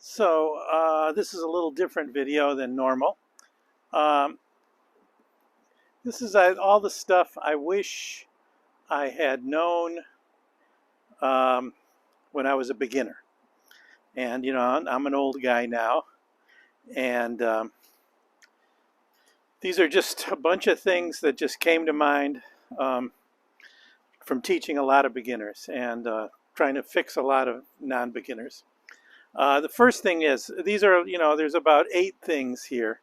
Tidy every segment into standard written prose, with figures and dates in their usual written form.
This is a little different video than normal. Um, this is all the stuff I wish I had known when I was a beginner. And, I'm an old guy now. And these are just a bunch of things that just came to mind from teaching a lot of beginners and trying to fix a lot of non-beginners. The first thing is, these are, there's about 8 things here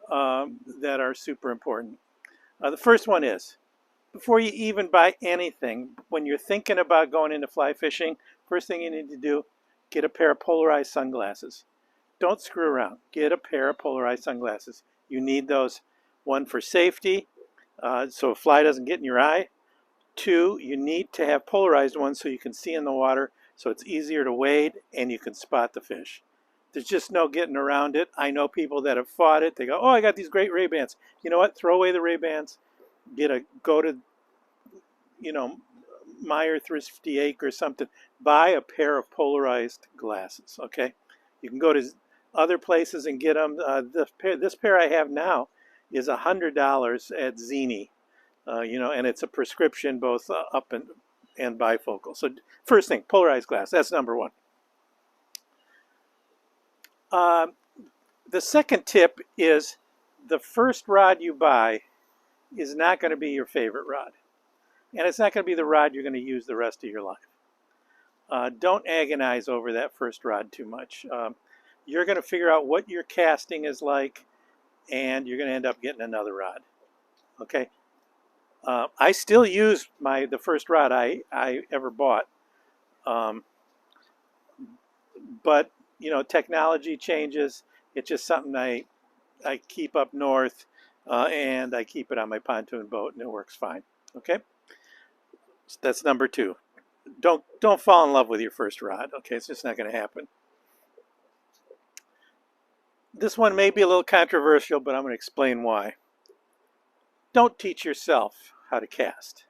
that are super important. The first one is, before you even buy anything, when you're thinking about going into fly fishing, first thing you need to do, get a pair of polarized sunglasses. Don't screw around. Get a pair of polarized sunglasses. You need those. One, for safety, so a fly doesn't get in your eye. 2, you need to have polarized ones so you can see in the water, so it's easier to wade and you can spot the fish. There's just no getting around it. I know people that have fought it. They go, oh, I got these great Ray-Bans. You know what? Throw away the Ray-Bans. Go to, Meyer Thrifty Acre or something. Buy a pair of polarized glasses, okay? You can go to other places and get them. This pair I have now is $100 at Zini, and it's a prescription, both up and bifocal. So first thing, polarized glass. That's number one. The second tip is the first rod you buy is not going to be your favorite rod. And it's not going to be the rod you're going to use the rest of your life. Don't agonize over that first rod too much. You're going to figure out what your casting is like, and you're going to end up getting another rod. Okay? I still use the first rod I ever bought. But, technology changes. It's just something I keep up north, and I keep it on my pontoon boat, and it works fine. Okay? So that's number 2. Don't fall in love with your first rod. Okay? It's just not going to happen. This one may be a little controversial, but I'm going to explain why. Don't teach yourself how to cast.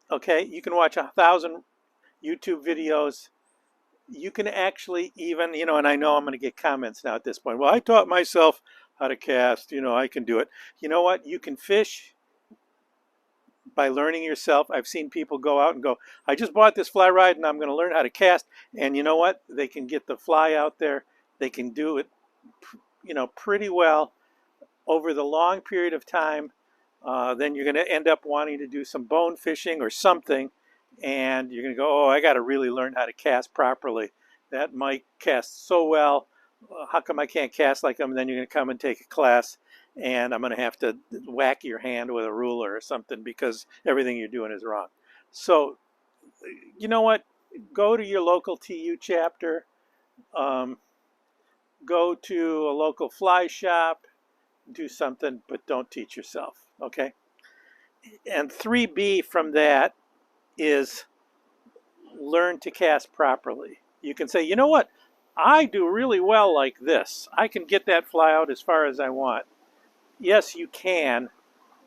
Okay? You can watch 1,000 YouTube videos. You can actually even, and I know I'm going to get comments now at this point. Well, I taught myself how to cast. I can do it. You know what? You can fish by learning yourself. I've seen people go out and go, I just bought this fly rod and I'm going to learn how to cast. And you know what? They can get the fly out there. They can do it, pretty well over the long period of time. Then you're going to end up wanting to do some bone fishing or something. And you're going to go, oh, I got to really learn how to cast properly. That Mike casts so well. How come I can't cast like him? And then you're going to come and take a class, and I'm going to have to whack your hand with a ruler or something because everything you're doing is wrong. So, you know what? Go to your local TU chapter. Go to a local fly shop. Do something, but don't teach yourself, okay? And 3B from that is learn to cast properly. You can say, you know what? I do really well like this. I can get that fly out as far as I want. Yes, you can.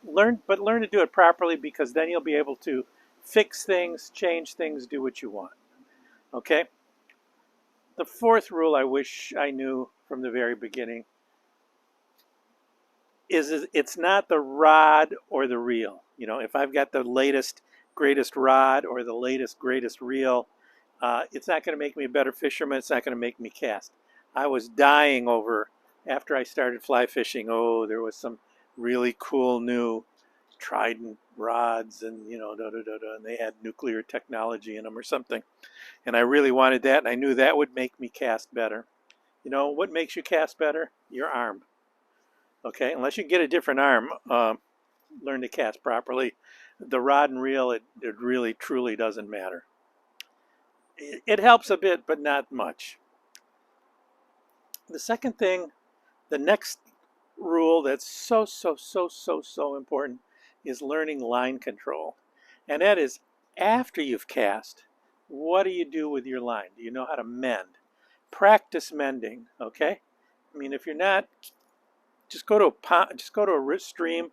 Learn to do it properly, because then you'll be able to fix things, change things, do what you want. Okay? The 4th rule I wish I knew from the very beginning is it's not the rod or the reel. If I've got the latest, greatest rod or the latest, greatest reel, it's not going to make me a better fisherman. It's not going to make me cast. I was dying over, after I started fly fishing, there was some really cool new Trident rods and, and they had nuclear technology in them or something. And I really wanted that, and I knew that would make me cast better. What makes you cast better? Your arm. Okay, unless you get a different arm, learn to cast properly. The rod and reel, it really, truly doesn't matter. It helps a bit, but not much. The second thing, the next rule that's so important is learning line control. And that is, after you've cast, what do you do with your line? Do you know how to mend? Practice mending, okay? I mean, if you're not, just go to a stream.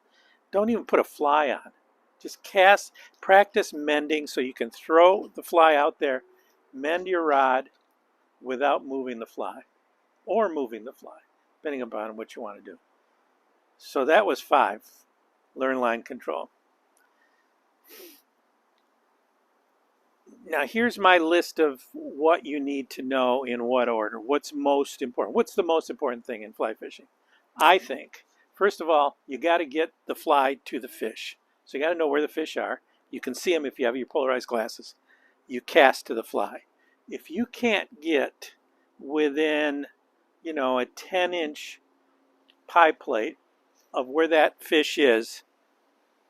Don't even put a fly on. Just practice mending so you can throw the fly out there, mend your rod, without moving the fly or moving the fly, depending upon what you want to do. So that was 5. Learn line control. Now here's my list of what you need to know in what order. What's most important? What's the most important thing in fly fishing? I think, first of all, you got to get the fly to the fish. So you got to know where the fish are. You can see them if you have your polarized glasses. You cast to the fly. If you can't get within, a 10-inch pie plate of where that fish is,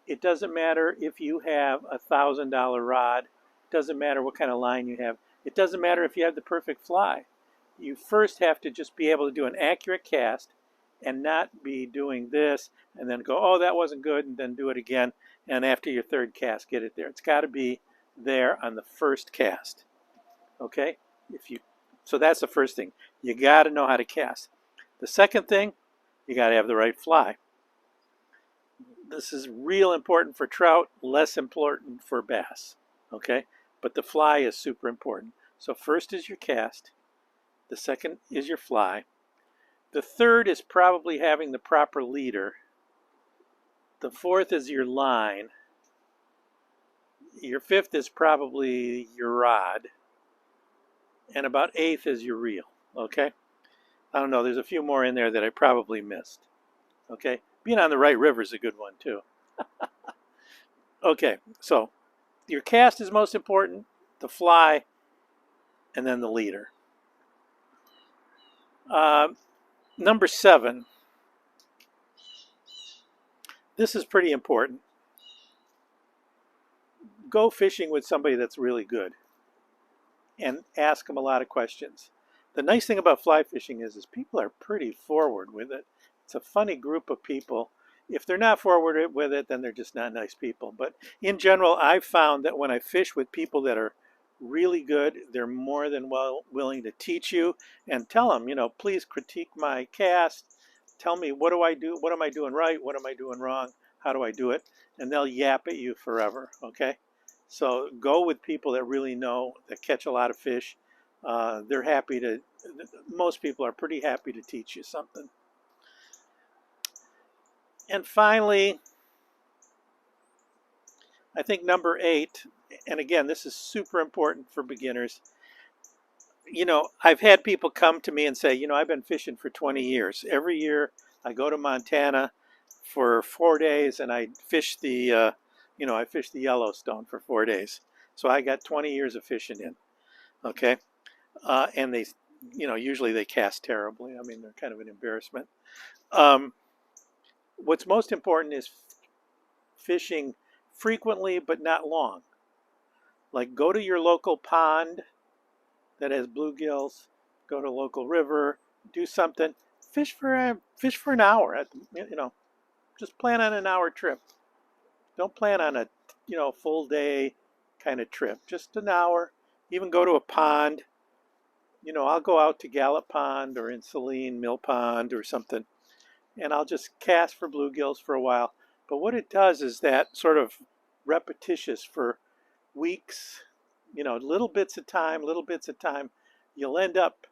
it doesn't matter if you have $1,000 rod. It doesn't matter what kind of line you have. It doesn't matter if you have the perfect fly. You first have to just be able to do an accurate cast and not be doing this and then go, oh, that wasn't good, and then do it again. And after your third cast, get it there. It's got to be there on the first cast. Okay? So that's the first thing. You got to know how to cast. The second thing, you got to have the right fly. This is real important for trout, less important for bass. Okay? But the fly is super important. So first is your cast. The second is your fly. The third is probably having the proper leader. The fourth is your line. Your fifth is probably your rod. And about eighth is your reel. Okay? I don't know, there's a few more in there that I probably missed. Okay? Being on the right river is a good one too. Okay, so your cast is most important, the fly, and then the leader. Number 7. This is pretty important. Go fishing with somebody that's really good and ask them a lot of questions. The nice thing about fly fishing is people are pretty forward with it. It's a funny group of people. If they're not forward with it, then they're just not nice people. But in general, I've found that when I fish with people that are really good, they're more than willing to teach you and tell them, please critique my cast. Tell me, what do I do? What am I doing right? What am I doing wrong? How do I do it? And they'll yap at you forever, okay? So go with people that really know, that catch a lot of fish. Most people are pretty happy to teach you something. And finally, I think number 8, and again, this is super important for beginners. I've had people come to me and say, I've been fishing for 20 years. Every year I go to Montana for 4 days and I fish the Yellowstone for 4 days. So I got 20 years of fishing in, okay? And they, usually they cast terribly. I mean, they're kind of an embarrassment. What's most important is fishing frequently but not long. Like go to your local pond that has bluegills, go to a local river, do something, fish for an hour. Just plan on an hour trip. Don't plan on a full day kind of trip. Just an hour. Even go to a pond. I'll go out to Gallup Pond or in Saline Mill Pond or something, and I'll just cast for bluegills for a while. But what it does is that sort of repetitious for weeks, little bits of time, you'll end up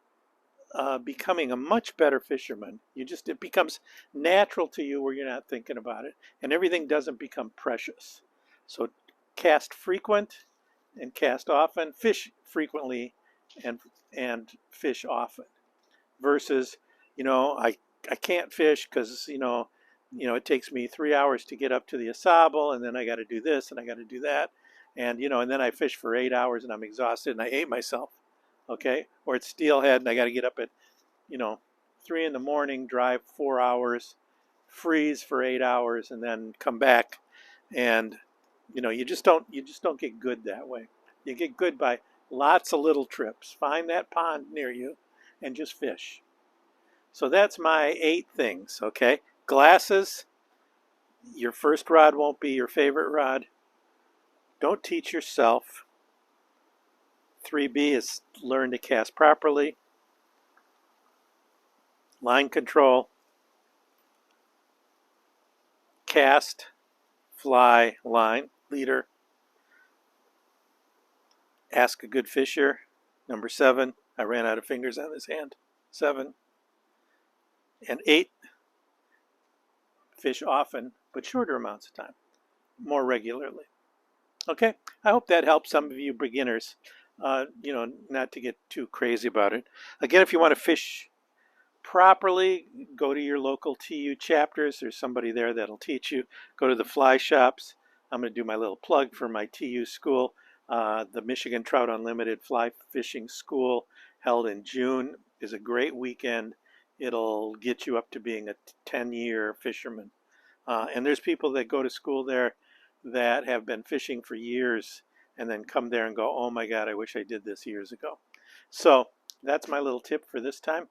becoming a much better fisherman. It becomes natural to you where you're not thinking about it, and everything doesn't become precious. So cast frequent and cast often, fish frequently and fish often, versus I can't fish because it takes me 3 hours to get up to the Asable, and then I got to do this and I got to do that, and then I fish for 8 hours and I'm exhausted and I hate myself. Okay, or it's steelhead and I got to get up at 3 in the morning, drive 4 hours, freeze for 8 hours, and then come back, and you just don't get good that way. You get good by lots of little trips. Find that pond near you and just fish. So that's my 8 things. Okay, glasses. Your first rod won't be your favorite rod. Don't teach yourself. 3B is learn to cast properly. Line control. Cast, fly, line, leader. Ask a good fisher. Number 7. I ran out of fingers on this hand. 7 and 8. Fish often, but shorter amounts of time, more regularly. Okay, I hope that helps some of you beginners, not to get too crazy about it. Again, if you want to fish properly, go to your local TU chapters. There's somebody there that'll teach you. Go to the fly shops. I'm going to do my little plug for my TU school. The Michigan Trout Unlimited Fly Fishing School, held in June, is a great weekend. It'll get you up to being a 10-year fisherman. And there's people that go to school there that have been fishing for years and then come there and go, oh my God, I wish I did this years ago. So that's my little tip for this time.